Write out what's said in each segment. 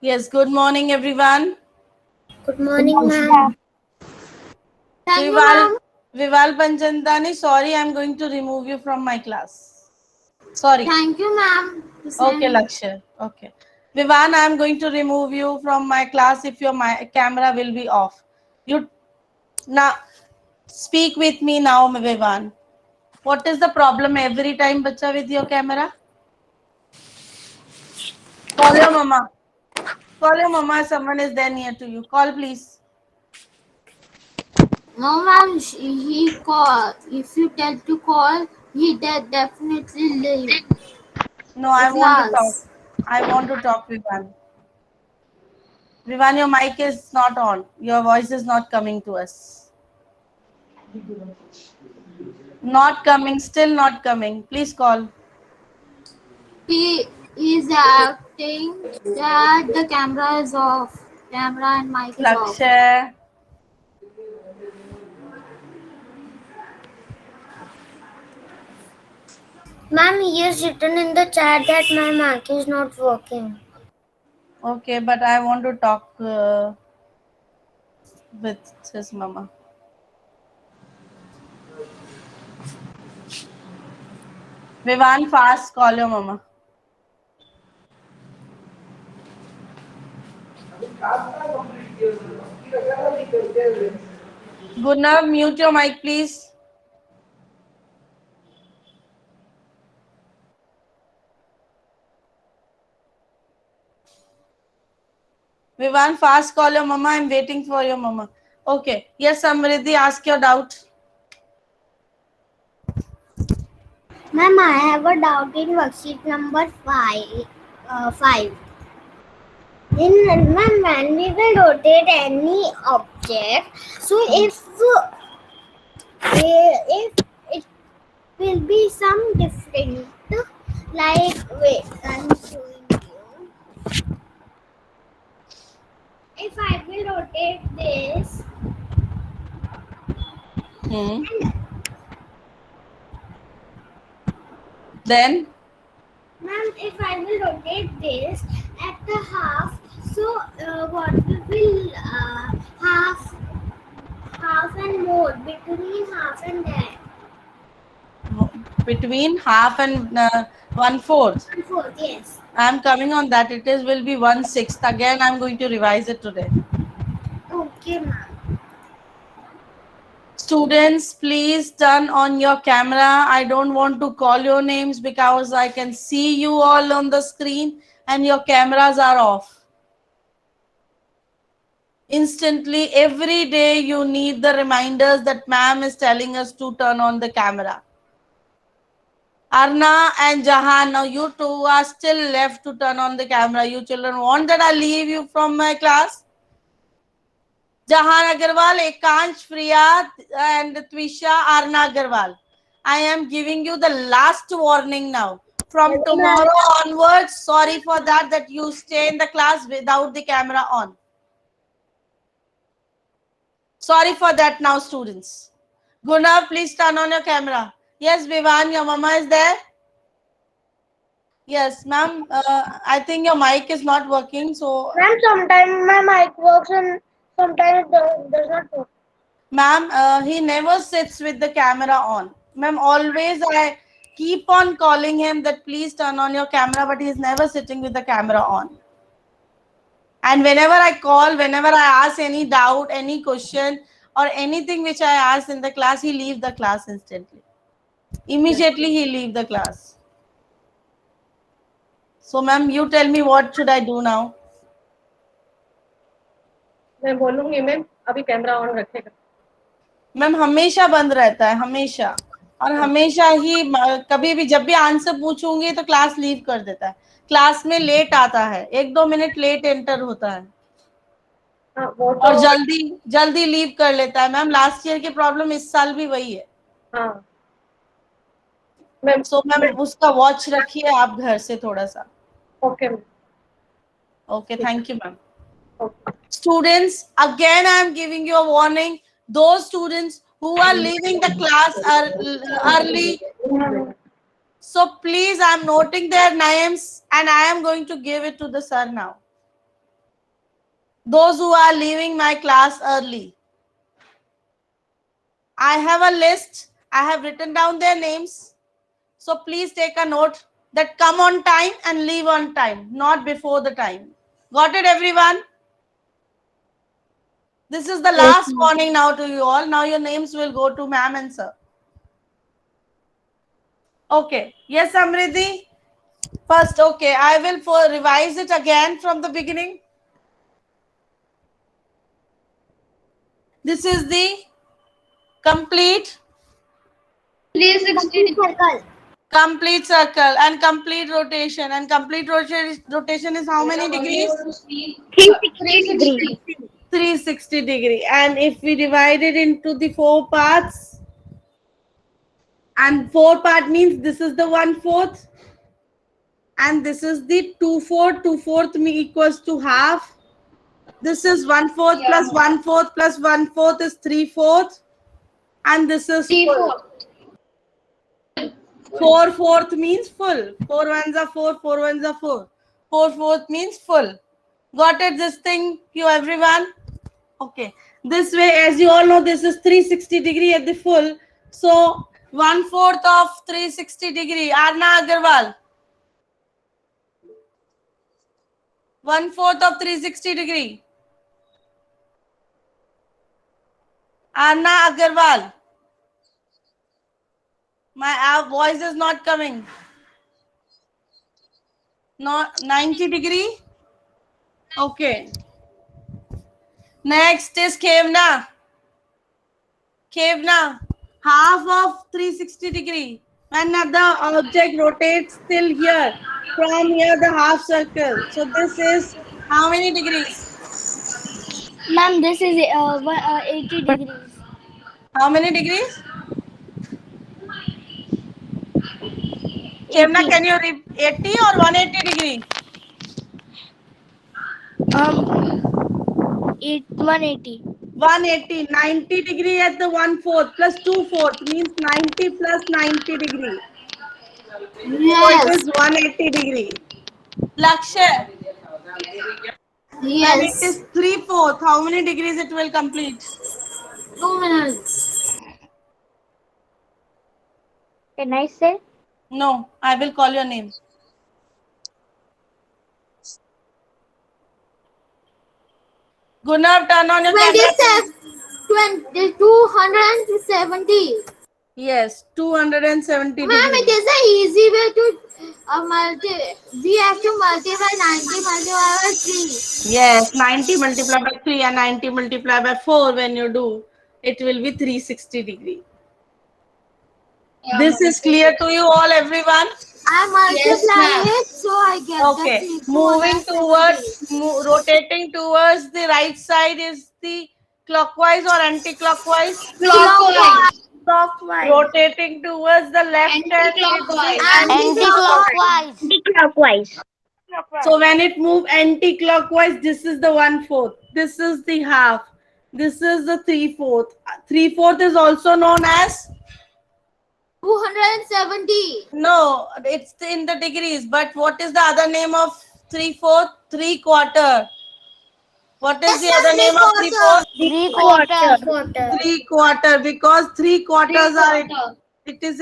Yes, good morning, everyone. Good Good morning, morning, ma'am. ma'am. Thank you, Vival, ma'am. Vival Panchantani, sorry, I'm going to remove you from my class. Sorry. Thank you, ma'am. The Okay, same. Lakshya. Okay. Vivan, I'm going to remove you from my class if your camera will be off. You now speak with me now, Vivan. What is the problem every time, bacha, with your camera? Call your mama. Call your mama. Someone is there near to you. Call, please. No, ma'am. He call. If you tell to call, he definitely leave No, the I want to talk. class. I want to talk, Vivan. Vivan, your mic is not on. Your voice is not coming to us. Not coming. Still not coming. Please call. He is acting that the camera is off. Camera and mic is off. Lakshay. Ma'am, he has written in the chat that my mic is not working. Okay, but I want to talk with his mama. Vivan, fast call your mama. Gunnar, mute your mic, please. Vivan, fast call your mama. I'm waiting for your mama. Okay. Yes, Samriddhi, ask your doubt. Ma'am, I have a doubt in worksheet number 5. In ma'am, when we will rotate any object, so if it will be some different, like wait, I'm showing you. If I will rotate this, Hmm. Then ma'am, if I will rotate this at the half, so what will half and more between half and that. between half and one fourth. One fourth, yes. I'm coming on that. It is will be 1/6. Again, I'm going to revise it today. Okay, ma'am. Students, please turn on your camera. I don't want to call your names because I can see you all on the screen and your cameras are off. Instantly, every day you need the reminders that ma'am is telling us to turn on the camera. Arna and Jahan, now you two are still left to turn on the camera. You children want that I leave you from my class? Jahan Agarwal, Ekansh, Priya, and Twisha, Arna Agarwal. I am giving you the last warning now. From tomorrow onwards, sorry for that you stay in the class without the camera on. Sorry for that now, students. Guna, please turn on your camera. Yes, Vivan, your mama is there? Yes, ma'am. I think your mic is not working. So, Ma'am, sometimes my mic works and sometimes it does not work. ma'am, he never sits with the camera on. Ma'am, always I keep on calling him that please turn on your camera, but he's never sitting with the camera on. And whenever I call, whenever I ask any doubt, any question, or anything which I ask in the class, he leaves the class instantly. Immediately he leave the class. So, ma'am, you tell me what should I do now? मैं बोलूंगी ma'am अभी camera on रखेगा. Ma'am हमेशा बंद रहता है हमेशा और हमेशा ही कभी भी जब भी आंसर पूछूंगी तो क्लास लीव कर देता है क्लास में लेट आता है 1-2 मिनट लेट एंटर होता है वो और तो जल्दी जल्दी लीव कर लेता है मैम लास्ट ईयर की प्रॉब्लम इस साल भी वही है हाँ मैम. सो मैम उसका वॉच रखिए आप घर से थोड़ा सा okay ma'am. Okay thank you ma'am okay. students again I am giving you a warning those students who are leaving the class early. So please, I'm noting their names and I am going to give it to the sir now. Those who are leaving my class early. I have a list. I have written down their names. So please take a note that come on time and leave on time, not before the time. Got it, everyone? This is the last warning now to you all. Now your names will go to ma'am and sir. Okay. Yes, Amriti? First, okay. I will revise it again from the beginning. This is the complete 360 circle. complete circle and complete rotation. And complete rotation is how many degrees? 360. 360 degree. And if we divide it into the 4 parts, and 4 part means this is the 1/4 and this is the 2/4. 2/4 equals to half. This is 1/4 plus 1/4 plus 1/4 is 3/4, and this is 3/4. 4/4 means full. 4 ones are 4, 4 ones are 4. 4/4 means full. Got it? This thing, you everyone? Okay. This way, as you all know, this is 360 degree at the full. So 1/4 of 360 degree. Arna Agarwal. 1/4 of 360 degree. Arna Agarwal. My voice is not coming. No, 90 degree. Okay. Next is Kevna. Kevna. Half of 360 degree. When the object rotates till here. From here the half circle. So this is how many degrees? Ma'am, this is 80 degrees. How many degrees? Kevna, can you read 80 or 180 degree? 180. 180, 90 degree at the 1/4 plus 2/4 means 90 plus 90 degree. So it is 180 degree. Lakshya. When it is 3/4, how many degrees it will complete? 2 minutes. Can I say? No, I will call your name. Gunav, turn on your camera. 270. Yes, 270 Ma'am, it degrees. is an easy way to we have to multiply 90 multiplied by 3. Yes, 90 multiplied by 3 and 90 multiplied by 4 when you do, it will be 360 degree. This is clear to you all, everyone? I multiply it, so I get Okay, moving towards, rotating towards the right side is the clockwise or anti-clockwise? Clockwise. Rotating towards the left hand is the Anti-clockwise. Anti-clockwise. So when it moves anti-clockwise, this is the 1/4. This is the half. This is the 3/4. 3/4 is also known as? 270. No, it's in the degrees. But what is the other name of 3/4? 3/4. What is the other name of 3/4? 3/4. 3/4, because 3/4 are it is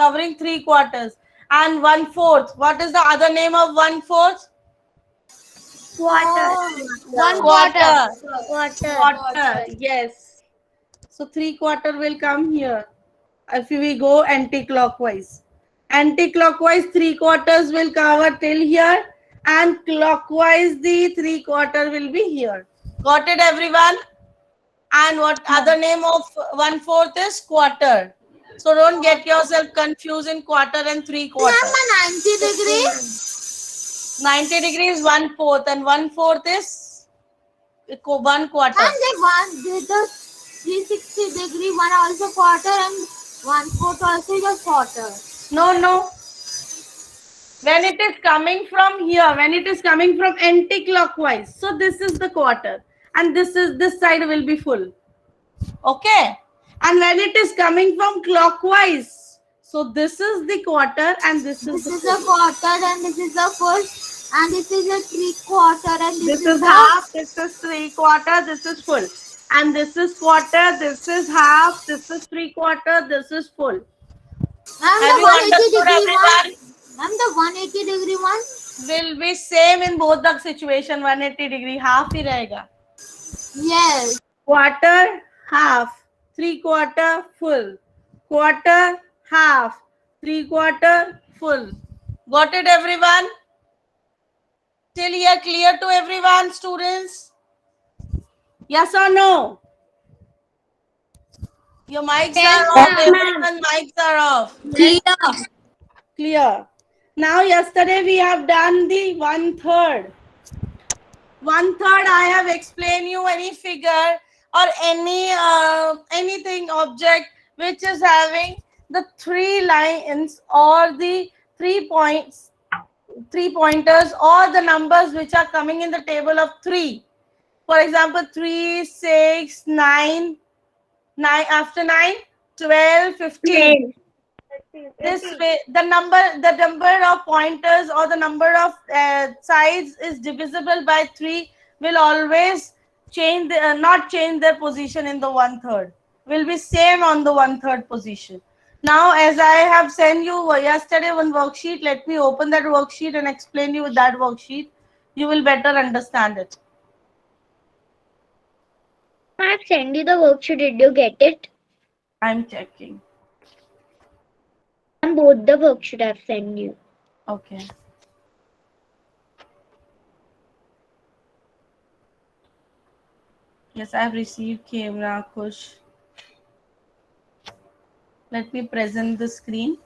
covering 3/4. And 1/4. What is the other name of 1/4? Quarter. Quarter. Yes. So 3/4 will come here. If we go anti-clockwise. Anti-clockwise 3/4 will cover till here, and clockwise the 3/4 will be here. Got it, everyone? And what other name of 1/4 is? Quarter. So don't get yourself confused in quarter and 3/4. 90 degrees. 90 degrees 1/4 and 1/4 is 1/4. And the 360 degree one also quarter and 1/4 also is a quarter. No. When it is coming from here, when it is coming from anti-clockwise, so this is the quarter, and this side will be full. Okay. And when it is coming from clockwise, so this is the quarter and this is This is a quarter and this is the full. And this is a 3/4 and This is half, this is 3/4, this is full. And this is quarter, this is half, this is 3/4, this is full. Ma'am, Have the you 180 understood, degree one. everyone? Ma'am, the 180 degree one. Will be same in both the situation. 180 degree, half ही रहेगा. Yes. Quarter, half, 3/4, full. Quarter, half, 3/4, full. Got it, everyone? Till here clear to everyone, students? Yes or no? Your mics are off. Everyone's mics are off. Clear. Now, yesterday we have done the 1/3. 1/3 I have explained you any figure or anything object which is having the 3 lines or the 3 points, 3 pointers or the numbers which are coming in the table of 3. For example, 3, 6, 9, 9 after 9, 12, 15. This way, the number of pointers or the number of sides is divisible by 3 will always change not change their position in the 1/3, will be same on the 1/3 position. Now, as I have sent you yesterday one worksheet, let me open that worksheet and explain you with that worksheet. You will better understand it. I have sent you the worksheet. Did you get it? I'm checking. And both the worksheet I've sent you. Okay. Yes, I have received camera, Kush. Let me present the screen.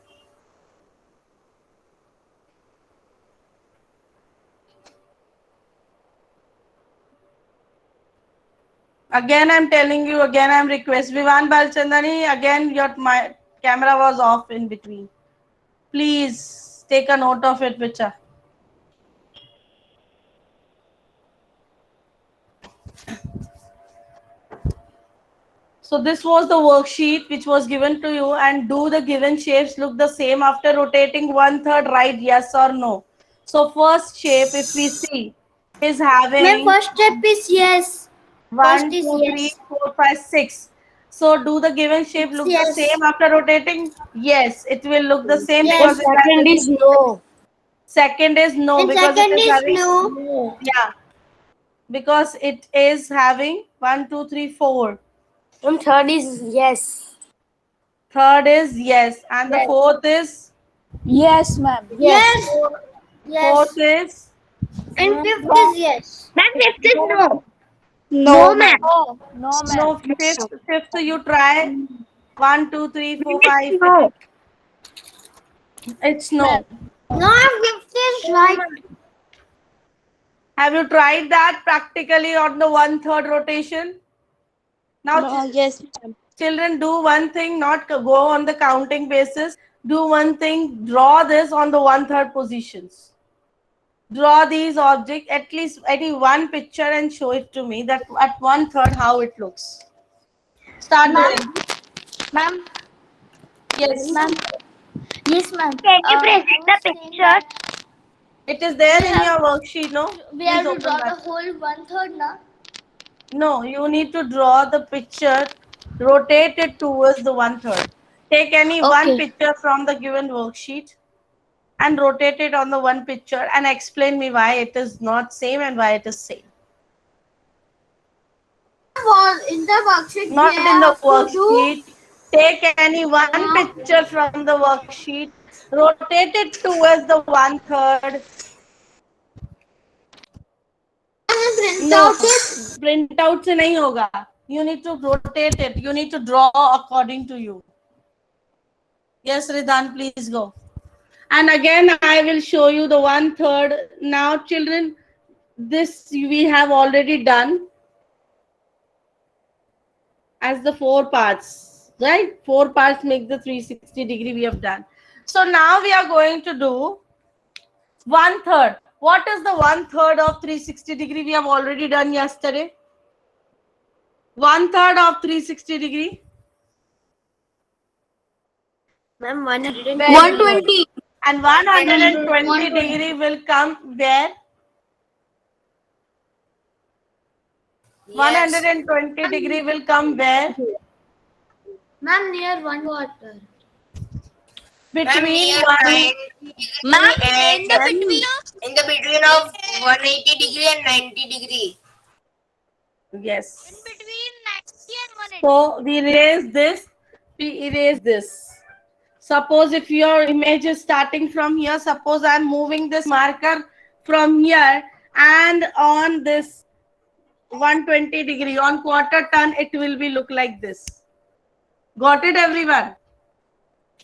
Again, I'm telling you, again, I'm request Vivan Balchandani, again, my camera was off in between. Please take a note of it, Vicha. So this was the worksheet which was given to you, and do the given shapes look the same after rotating 1/3 right, yes or no? So first shape, if we see, is having Ma'am, first step is yes. 1, is 2, 3, yes. 4, 5, 6. So do the given shape look the Yes. same after rotating? Yes, it will look the same Yes. because it has Second is no. second is no And because it second is is having no. yeah, because it is having 1, 2, 3, 4. And third is yes. Third is yes, and the fourth is Yes, ma'am. Yes. Yes. fourth is And fifth is yes. Ma'am, fifth is no. No, ma'am. No, no, ma'am. no. Fifth you try 1, 2, 3, 4, 5. No. It's no. No, fifth is right. Have you tried that practically on the 1/3 rotation? Now, Yes, ma'am. children, do one thing, not go on the counting basis. Do one thing, draw this on the 1/3 positions. Draw these objects, at least any one picture, and show it to me that at 1/3 how it looks. Start doing. Ma'am. Yes. Ma'am. Yes, ma'am. Can you present the picture? It is there in your worksheet, no? We Please have to open draw that. the whole 1/3 now. No, you need to draw the picture, rotate it towards the 1/3. Take any one picture from the given worksheet and rotate it on the one picture and explain me why it is not same and why it is same. In the worksheet, Not we in the have to worksheet. Take any one picture from the worksheet, rotate it towards the 1/3. No, printout से नहीं होगा. You need to rotate it. You need to draw according to you. Yes, Ridan, please go. And again, I will show you the 1/3. Now, children, this we have already done as the 4 parts, right? 4 parts make the 360 degree we have done. So now we are going to do 1/3. What is the 1/3 of 360 degree? We have already done yesterday. 1/3 of 360 degree. Ma'am, 120. And 120 degree will come where? 120 degree will come where? Ma'am, near 1 quarter. Between Ma'am, in the between In the between of 180 degree and 90 degree. Yes. between 90 and 180. So we erase this, we erase this. Suppose if your image is starting from here, suppose I'm moving this marker from here and on this 120 degree, on quarter turn, it will be look like this. Got it, everyone?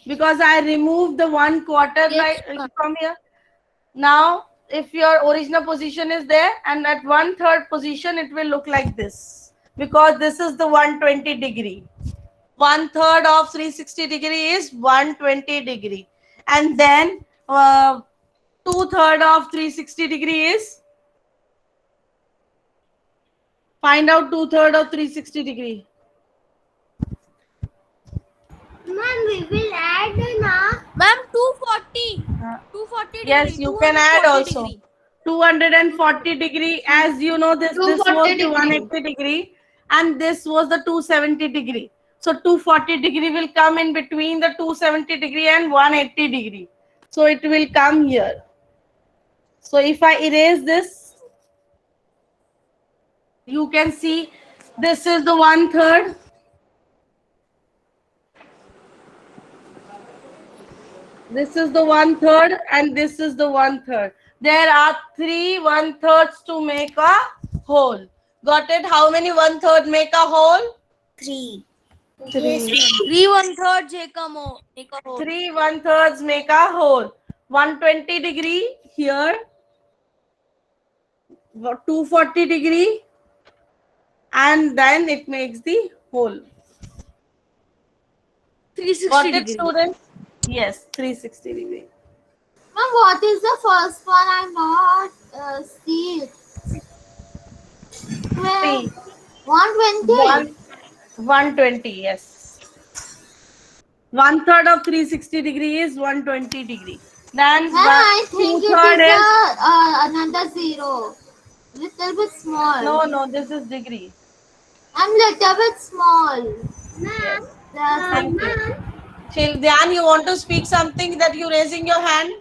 Because I removed the 1/4 Yes, from here. Now, if your original position is there and at 1/3 position, it will look like this. Because this is the 120 degree. 1/3 of 360 degree is 120 degree. And then 2/3 of 360 degree is? Find out 2/3 of 360 degree. Ma'am, we will add now. Ma'am, 240. 240 degree. Yes, you can add 240 also. degree. 240 degree, as you know, this was 240 the 180 degree and this was the 270 degree. So 240 degree will come in between the 270 degree and 180 degree. So it will come here. So if I erase this, you can see this is the 1/3. This is the 1/3 and this is the 1/3. There are 3 1/3s to make a whole. Got it? How many 1/3 make a whole? 3. 3. 3 1/3 make a hole. 3 1/3s make a whole. 120 degree here. 240 degree. And then it makes the whole. 360 Got it, degree. students? Yes, 360 degree. Ma'am, what is the first one? I not see it. 3. 120. 120, yes. 1/3 of 360 degree is 120 degree. Then Ma'am, I think it 2/3 is is another 0. Little bit small. no, this is degree. I'm little bit small. Ma'am. Thank you. Dhyan, you want to speak something that you raising your hand?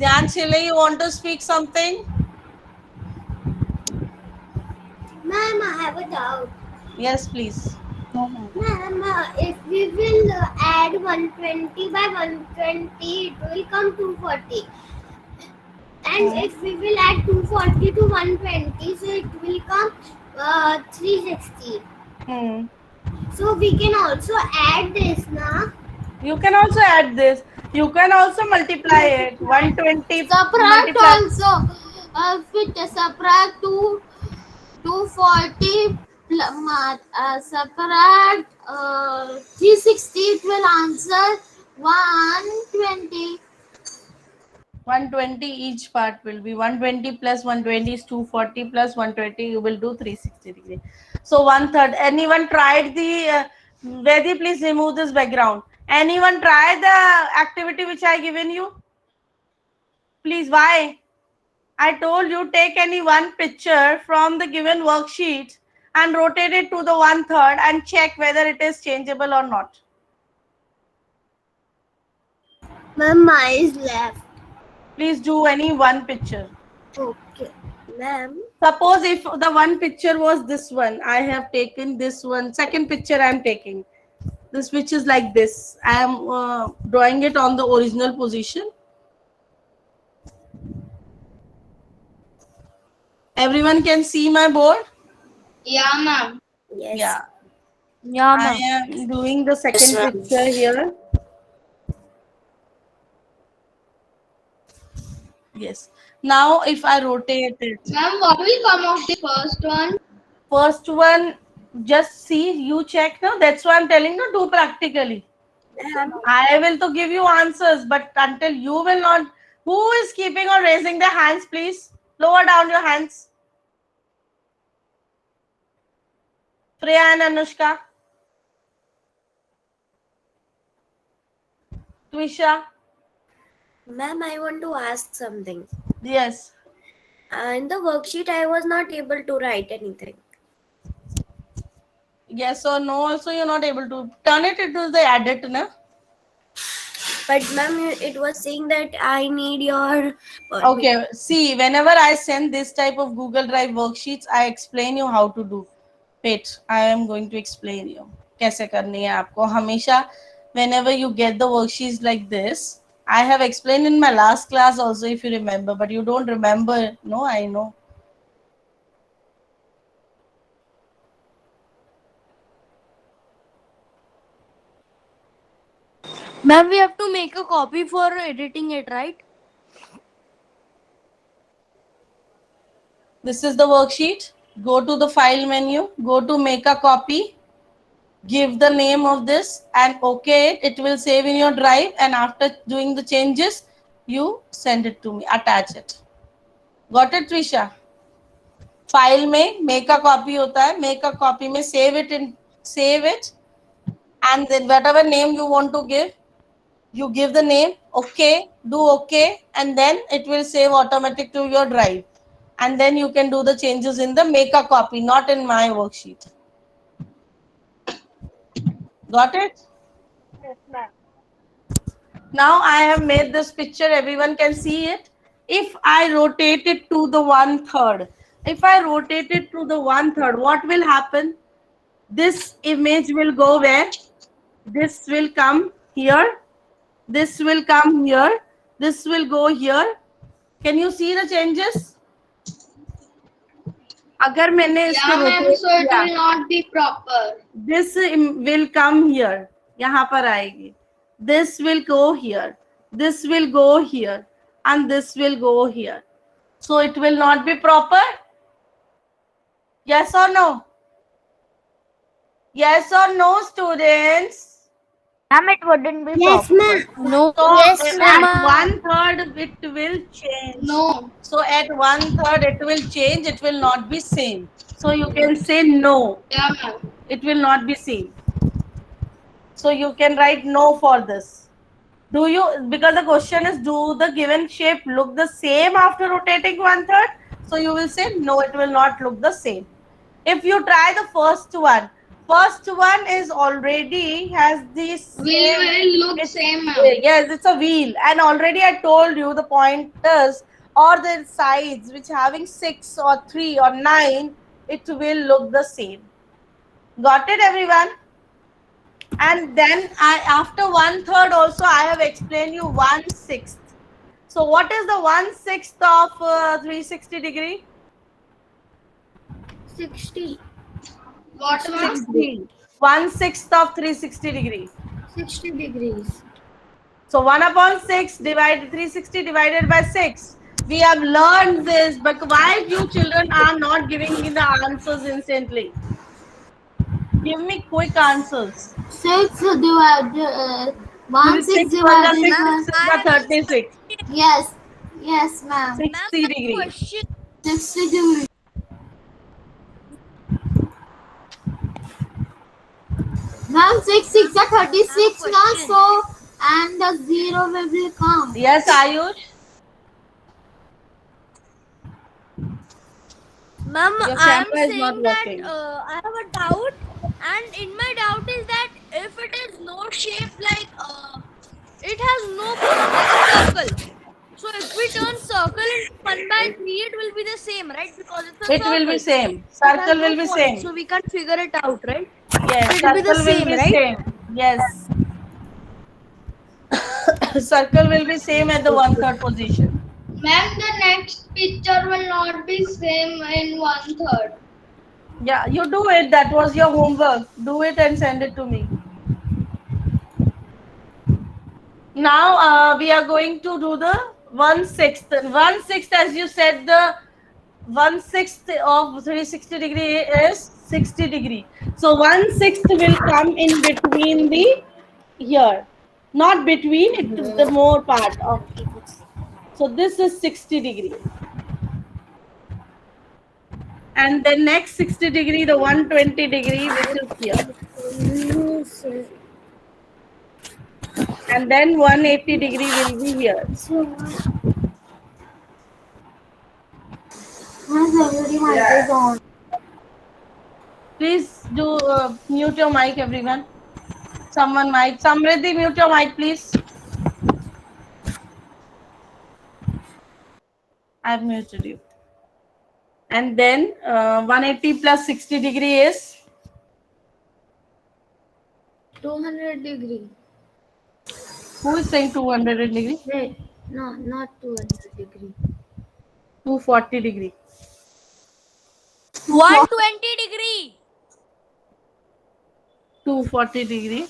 Dhyan Chile, you want to speak something? Ma'am, I have a doubt. Yes, please. Ma'am, if we will add 120 by 120, it will come 240. And if we will add 240 to 120, so it will come 360. So we can also add this now. You can also add this. You can also multiply it. 120 Subtract multiply. also. Fit subtract 240 subtract 360, it will answer 120. 120 each part will be 120 plus 120 is 240 plus 120. You will do 360 degree. So 1/3. Anyone tried the? Vedi, please remove this background. Anyone tried the activity which I given you? Please, why? I told you take any one picture from the given worksheet and rotate it to the 1/3 and check whether it is changeable or not. Mama is left. Please do any one picture. Okay, ma'am. Suppose if the one picture was this one, I have taken this one. Second picture I am taking. This which is like this. I am drawing it on the original position. Everyone can see my board? Yeah, ma'am. Yes. Yeah. Yeah, I ma'am. am doing the second ma'am. picture here. Yes. Now if I rotate it. Ma'am, what will come of the first one? First one, just see, you check now. That's why I'm telling you, do practically. I will to give you answers, but until you will not. Who is keeping on raising their hands, please? Lower down your hands. Priya and Anushka. Twisha? Ma'am, I want to ask something. Yes. In the worksheet, I was not able to write anything. Yes or no? Also, you're not able to turn it into the edit, na? But ma'am, it was saying that I need your. Okay. See, whenever I send this type of Google Drive worksheets, I explain you how to do. Wait, I am going to explain you. कैसे करनी है आपको हमेशा. Whenever you get the worksheets like this, I have explained in my last class also, if you remember, but you don't remember. No, I know. Ma'am, we have to make a copy for editing it, right? This is the worksheet. Go to the file menu, go to make a copy, give the name of this and okay it will save in your drive, and after doing the changes you send it to me, attach it. Got it, Trisha? File में make a copy होता है, make a copy में save it and then whatever name you want to give, you give the name, okay, do okay, and then it will save automatic to your drive, and then you can do the changes in the make a copy, not in my worksheet. Got it? Yes, ma'am. Now I have made this picture, everyone can see it. If I rotate it to the 1/3, if I rotate it to the 1/3, what will happen? This image will go where? This will come here. This will come here. This will go here. Can you see the changes? अगर मैंने इसको rotate so it किया, will not be proper. this will come here. यहाँ पर आएगी. This will go here. This will go here. And this will go here. So it will not be proper? Yes or no? Yes or no, students? Ma'am, it wouldn't be Yes, ma'am. No. So Yes, at ma'am. 1/3 it will change. No. So at 1/3 it will change. It will not be same. So you can say no. Yeah, ma'am. It will not be same. So you can write no for this. Do you, because the question is, do the given shape look the same after rotating 1/3? So you will say no, it will not look the same. If you try the first one is already has this. Will look same, ma'am. Yes, it's a wheel, and already I told you the pointers or the sides which having 6 or 3 or 9, it will look the same. Got it, everyone? And then after 1/3 also I have explained you 1/6. So what is the 1/6 of 360 degree? 60. What, ma'am? 60. 1/6 of 360 degree. 60 degrees. So 1/6 divided 360 divided by 6. We have learned this, but why you children are not giving me the answers instantly? Give me quick answers. 6 divided 1 6 6 divided plus by 6 is 36. yes, yes, ma'am. 60 degree. Question. 60 degrees. Ma'am, 6 6 are 36 now, so and the 0 will become. Yes, Ayush. Ma'am, Your I am camera is not saying that working. I have a doubt, and in my doubt is that if it is no shape like it has no point like a circle. So if we turn circle into 1/3, it will be the same, right? Because it's a It will be circle. same. It has Circle no will be point, same. So we can figure it out, right? Yes, it will be the circle same, will be right? same. Yes. Circle will be same at the 1/3 position. Ma'am, the next picture will not be same in 1/3. Yeah, you do it. That was your homework. Do it and send it to me. Now we are going to do the 1/6. 1/6, as you said, the 1/6 of 360 degree is 60 degree. So 1/6 will come in between the here, not between it, the more part of. So this is 60 degree. And the next 60 degree, the 120 degree, which is here. And then 180 degree will be here. Please do mute your mic, everyone. Someone mic. Samriddhi, mute your mic, please. I've muted you. And then 180 plus 60 degree is 200 degree. who is saying 200 degree? Wait, no, not 200 degree. 240 degree. 120 degree. 240 degree.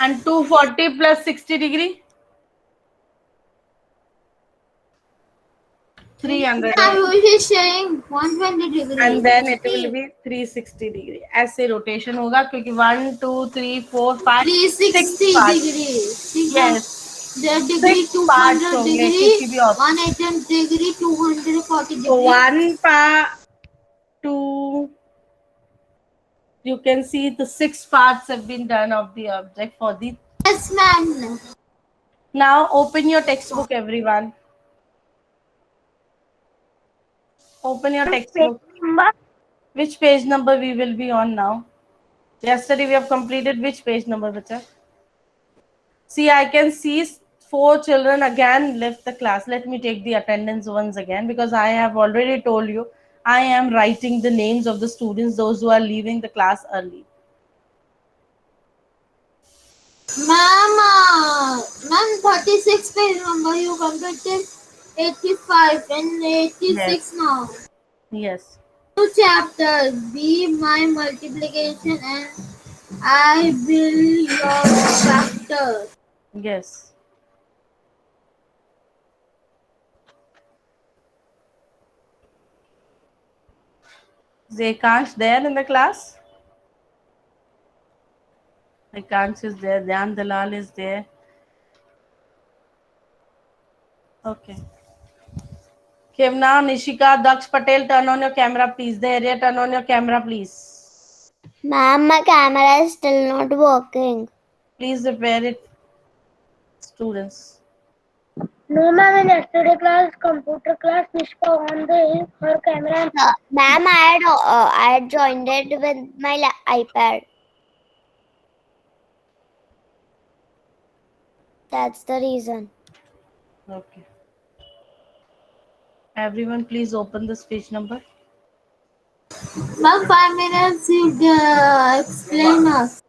And 240 plus 60 degree? 300. is saying 120 degree. And then it will be 360 degree. ऐसे rotation होगा क्योंकि 1, 2, 3, 4, 5, 360 6 parts. degree. Yes. The degree 6 parts 200 होंगे degree, किसी भी option. 180 degree, 240 degree. So 1 part 2. You can see the 6 parts have been done of the object for the. Yes, ma'am. Now open your textbook, everyone. Open your textbook. Which page number we will be on now? Yesterday we have completed which page number, bacha? See, I can see 4 children again left the class. Let me take the attendance once again because I have already told you I am writing the names of the students, those who are leaving the class early. Ma'am, 36 page number you completed 85 and 86 Yes. now. Yes. 2 chapters, be my multiplication and I will your factor. Yes. Zekansh there in the class? Zekansh is there. Dhyan Dalal is there. Okay. Kevna, Nishika, Daksh Patel, turn on your camera, please. The area, turn on your camera, please. Ma'am, my camera is still not working. Please repair it, students. No, ma'am, in yesterday class, computer class, Nishka on her camera. Ma'am, I had joined it with my iPad. That's the reason. Okay. Everyone, please open this page number. Ma'am, 5 minutes you explain us.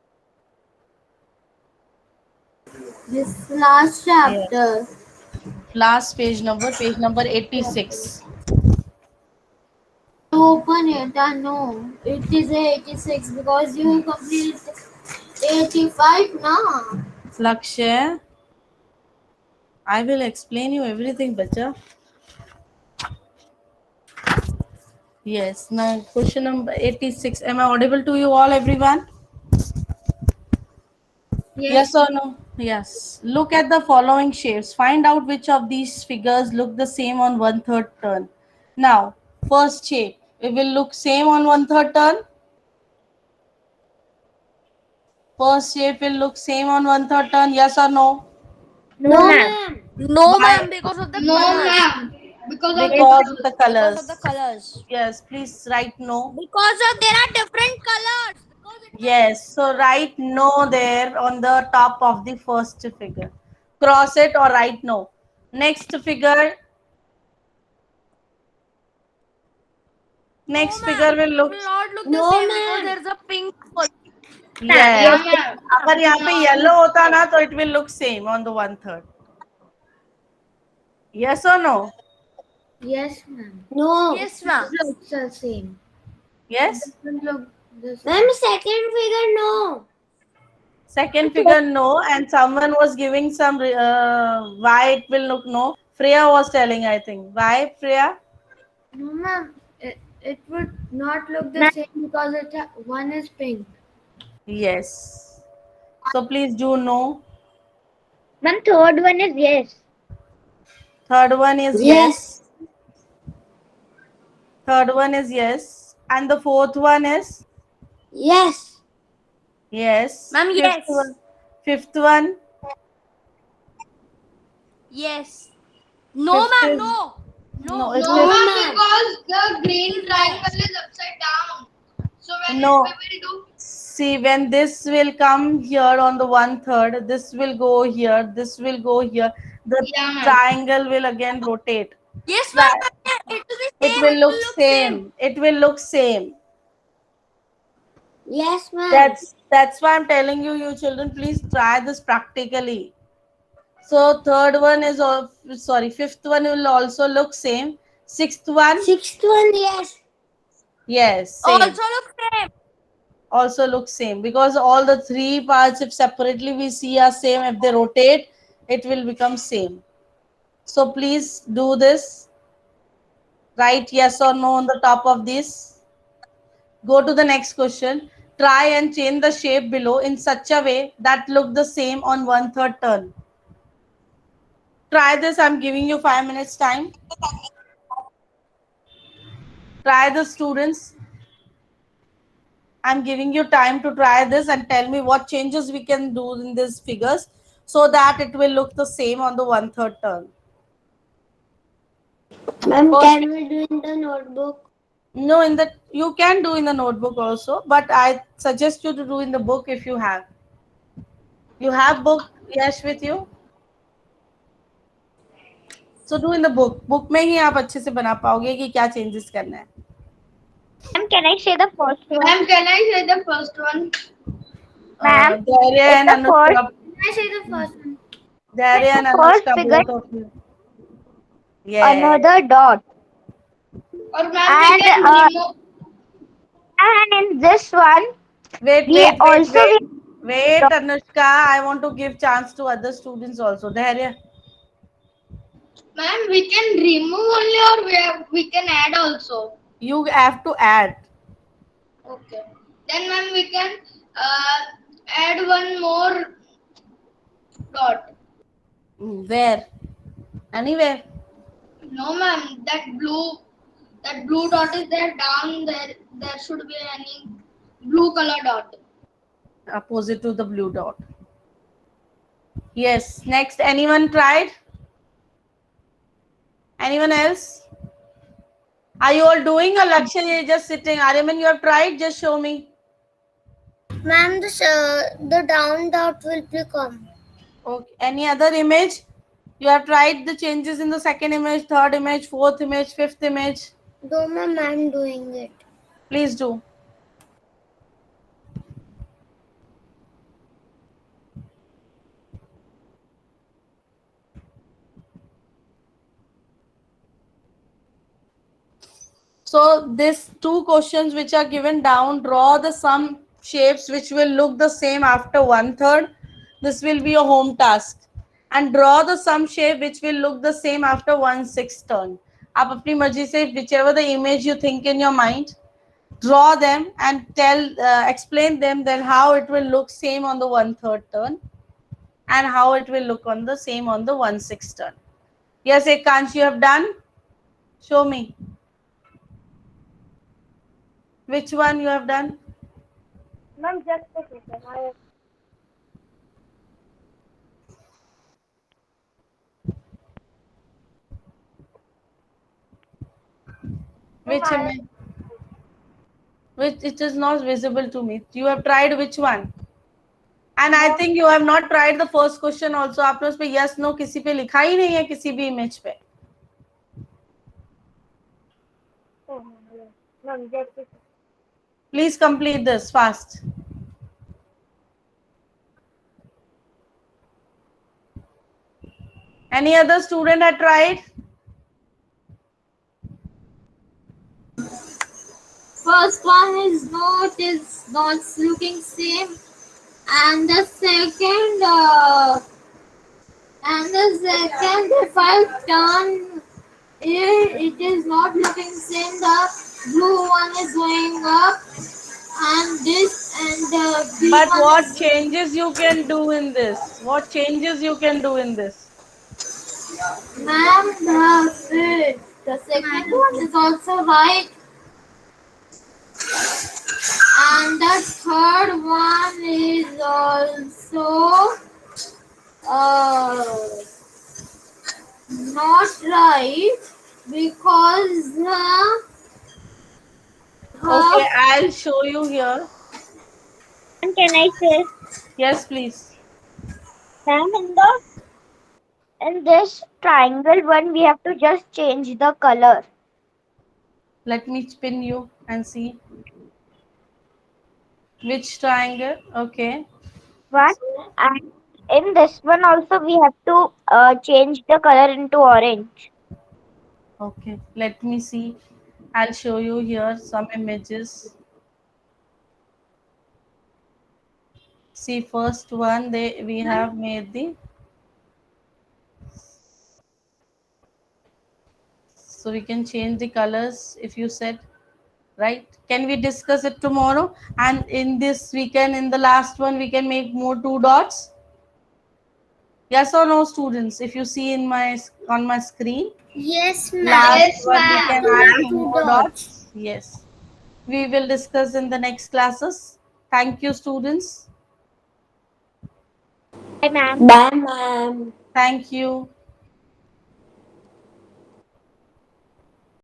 This last chapter. Last page number 86. Open it, I know. It is 86 because you completed 85 now. Lakshya, I will explain you everything, bacha. Yes, now question number 86. Am I audible to you all, everyone? Yes or no? Yes. Look at the following shapes. Find out which of these figures look the same on 1/3 turn. Now, first shape. It will look same on 1/3 turn. First shape will look same on 1/3 turn. Yes or no? No, ma'am. No, Why? ma'am, because of the No, colors. ma'am. Because of Because of the Because colors. of the colors. Yes, please write no. Because of there are different colors. Because it Yes, so write no there on the top of the first figure. Cross it or write no. Next figure. Next figure will look. will not look the No, same ma'am. because there's a pink one. Yes. ma'am. अगर यहाँ पे yellow होता ना तो it will look same on the 1/3. Yes or no? Yes, ma'am. No. Yes, ma'am. It's the same. Yes. Look, the same. Ma'am, second figure, no. Second figure no, and someone was giving some why it will look no. Freya was telling, I think. Why, Freya? No, ma'am. It would not look the same because one is pink. Yes. So please do no. Ma'am, third one is yes. Third one is yes. Third one is yes. And the fourth one is Yes. yes. Ma'am, Fifth yes. one. Fifth one. Yes. No, Fifth ma'am. is- No. No, it's No, fifth. ma'am, because the green triangle is upside down. So when No. we will do, See, when this will come here on the 1/3, this will go here, this will go here. The yeah, ma'am. triangle will again rotate. Yes, Try. ma'am. It will be It same. will It look will look same. same. It will look same. Yes, ma'am. That's why I'm telling you, you children, please try this practically. So third one is sorry, fifth one will also look same. Sixth one, Sixth one, yes. yes, Also same. look same. Also looks same because all the three parts, if separately we see are same, if they rotate it will become same. So please do this. Write yes or no on the top of this. Go to the next question. Try and change the shape below in such a way that look the same on 1/3 turn. Try this. I'm giving you 5 minutes time. Try the students. I'm giving you time to try this and tell me what changes we can do in these figures so that it will look the same on the 1/3 turn. Ma'am, First, can we do in the notebook? no, in the you can do in the notebook also, but I suggest you to do in the book if you have. You have book, yes, with you. So do in the book. Book में ही आप अच्छे से बना पाओगे कि क्या changes करना है. Ma'am, can I say the first one? ma'am, can I say the first one? Ma'am, Dhairya it's and the Anushka. Can I say the first one? Dhairya and the first Anushka, figure, both of you. Yeah. another dot. Or ma'am, we And can remove. in this one, Wait, we wait, wait, also wait. we Wait, Anushka. I want to give chance to other students also. Dhairya. Ma'am, we can remove only or we can add also. You have to add. Okay. Then ma'am, we can add one more dot. Where? Anywhere. No ma'am, that blue dot is there down there. There should be any blue color dot. Opposite to the blue dot. Yes. Next, anyone tried? Anyone else? Are you all doing or Lakshya is just sitting? Aryaman, you have tried? Just show me. Ma'am, the down dot will become. Okay. Any other image? You have tried the changes in the second image, third image, fourth image, fifth image. Do ma'am, I'm doing it. Please do. So these two questions which are given down, draw the some shapes which will look the same after 1/3. This will be a home task. And draw the some shape which will look the same after 1/6 turn. आप अपनी मर्जी से whichever the image you think in your mind, draw them and explain them then how it will look same on the 1/3 turn and how it will look on the same on the 1/6 turn. Yes, Ekansh, you have done? Show me. Which one you have done? Ma'am, just a second. Which image? Which it is not visible to me. You have tried which one? And I think you have not tried the first question also. आपने उस पे yes no किसी पे लिखा ही नहीं है किसी भी image पे. Ma'am, just a second. Please complete this fast. Any other student had tried? First one is not looking same, and the second if I turn it is not looking same. The blue one is going up, and this and the green But one what is changes you can do in this? What changes you can do in this? ma'am. The second one is also right. And the third one is also not right because Okay, I'll show you here. And can I say, Yes, please. ma'am, in this triangle one, we have to just change the color. Let me spin you and see which triangle. Okay. One, and in this one also, we have to change the color into orange. Okay. Let me see. I'll show you here some images. See, first one we have made the, so we can change the colors if you said, right? Can we discuss it tomorrow? And in this weekend, in the last one, we can make more two dots. Yes or no, students? If you see in my on my screen, Yes, ma'am. last Yes, one we ma'am. can add two Two more dots. dots. Yes. We will discuss in the next classes. Thank you, students. Bye, ma'am. Bye, ma'am. Thank you.